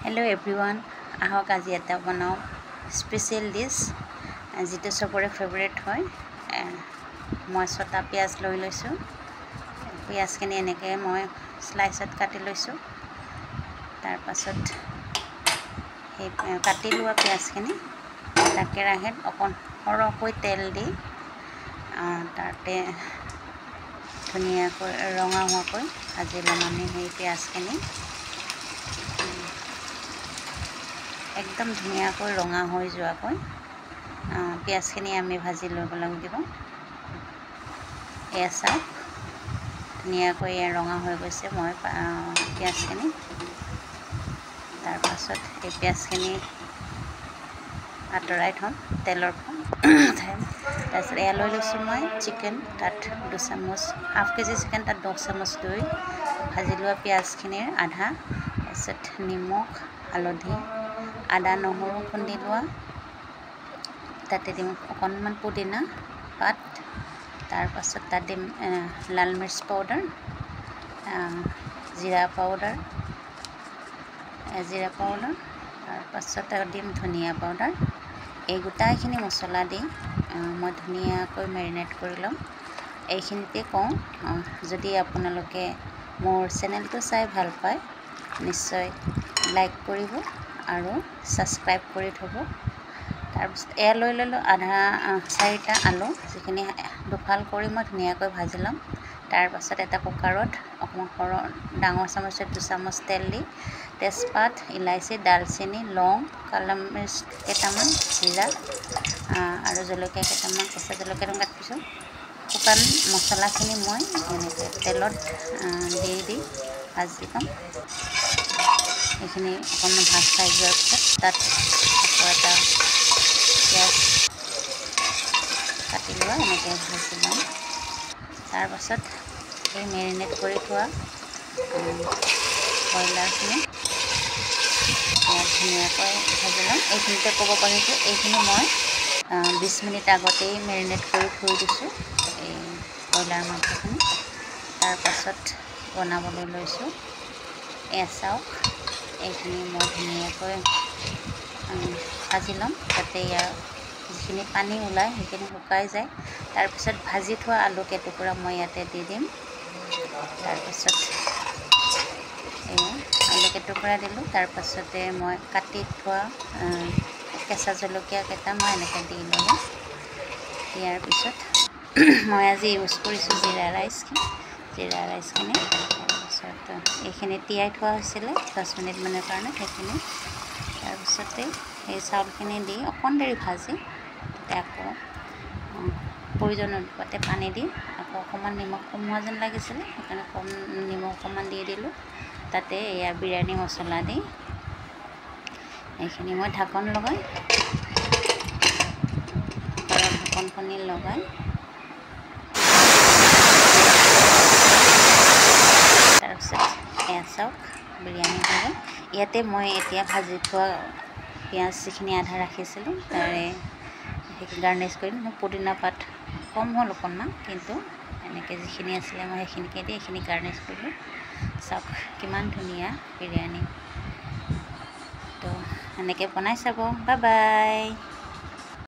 Hello everyone, ahok aji eta banao special dish jito sobore favorite hoy moi sota piaz loi loisu piaz kini eneke moi slice at kati loisu tar pasot he kati lua piaz kini takera het okon horo koi tel di tarte dhuniya koi ronga hoa koi aji lamani he piaz kini एकदम धुनियाকৈ ৰঙা হৈ যোৱাকৈ পিয়াজখিনি আমি ভাজি ল'ব লাগিব এসা ধুনিয়াকৈ ৰঙা হৈ গৈছে মই পিয়াজখিনি তাৰ পাছত এই পিয়াজখিনি আঁতৰাই থম তেলৰ তাৰপিছত এয়া লৈ লৈছোঁ মই চিকেন তাত 2 চামুচ হাফ কেজি চিকেন তাত 2 চামুচ দৈ ভাজি লোৱা পিয়াজখিনিৰ আধা তাৰপিছত নিমখ হালধি আদা নহৰু খুন্দি লোৱা তাতে দিম অকণমান পুদিনা পাত তাৰ পাছত তাত দিম লাল মিৰ্চ পাউডাৰ জিৰা পাউডাৰ তাৰ পাছত দিম ধনিয়া পাউডাৰ এই গোটাইখিনি মছলা দি মই ধুনীয়াকৈ মেৰিনেট কৰি ল'ম এইখিনিতে কওঁ যদি আপোনালোকে মোৰ চেনেলটো চাই ভাল পায় নিশ্চয় লাইক কৰিব আৰু সাবস্ক্ৰাইব কৰি থব তাৰপিছত এয়া লৈ ললো আধা 4টা আলু যিখিনি দুফাল কৰি মই ধুনীয়াকৈ ভাজি ল'ম তাৰ পাছত এটা কুকাৰত অকণমান ডাঙৰ চামুচত 2 চামুচ তেল দি তেজপাত ইলাইচি দালচেনি লং কালা মিৰ্চ কেইটামান জিৰা আৰু জলকীয়া কেইটামান কেঁচা জলকীয়া কাটিছোঁ শুকান মছলাখিনি মই এনেকৈ তেলত দি ভাজি ল'ম এইখিনি অকণমান ভাজ খাই যোৱাৰ পিছত তাত এটা পিঁয়াজ কাটি লোৱা এনেকৈ ভাজি ল'ম তাৰ পাছত এই মেৰিনেট কৰি থোৱা ব্ৰইলাৰখিনি ধুনীয়াকৈ ভাজি ল'ম এইখিনিতে ক'ব পাৰিছোঁ এইখিনি মই 20 মিনিট আগতেই মেৰিনেট কৰি থৈ দিছোঁ এই ব্ৰইলাৰ মাংসখিনি তাৰ পাছত বনাবলৈ লৈছোঁ চাওক এইখিনি মই ধুনীয়াকৈ ভাজি ল'ম যাতে ইয়াৰ যিখিনি পানী ওলায় সেইখিনি শুকাই যায় তাৰপিছত ভাজি থোৱা আলু কেইটুকুৰা মই ইয়াতে দি দিম তাৰপিছত আলু কেইটুকুৰা দিলোঁ তাৰপাছতে মই কাটি থোৱা কেঁচা জলকীয়া কেইটা মই এনেকৈ দি ল'লোঁ ইয়াৰ পিছত মই আজি ইউজ কৰিছোঁ জিৰা ৰাইচখিনি তাৰপিছত এইখিনি তিয়াই থোৱা হৈছিলে 10 মিনিট মানৰ কাৰণে সেইখিনি তাৰপিছতে এই চাউলখিনি দি অকণ দেৰি ভাজি আকৌ প্ৰয়োজন অনুপাতে পানী দি আকৌ অকণমান নিমখ কম হোৱা যেন লাগিছিলে সেইকাৰণে কম নিমখ অকণমান দি দিলোঁ তাতে এয়া বিৰিয়ানী মছলা দি এইখিনি মই ঢাকন লগাই ঢাকনখনি লগাই তাৰপিছত এয়া চাওক বিৰিয়ানী হৈ গ'ল ইয়াতে মই এতিয়া ভাজি থোৱা পিঁয়াজ যিখিনি আধা ৰাখিছিলোঁ তাৰে সেইখিনি গাৰ্নিছ কৰি দিম পুদিনা পাত কম হ'ল অকণমান কিন্তু এনেকৈ যিখিনি আছিলে মই সেইখিনিকে দি এইখিনি গাৰ্নিছ কৰিলোঁ চাওক কিমান ধুনীয়া বিৰিয়ানী তো এনেকৈ বনাই চাব বাই বাই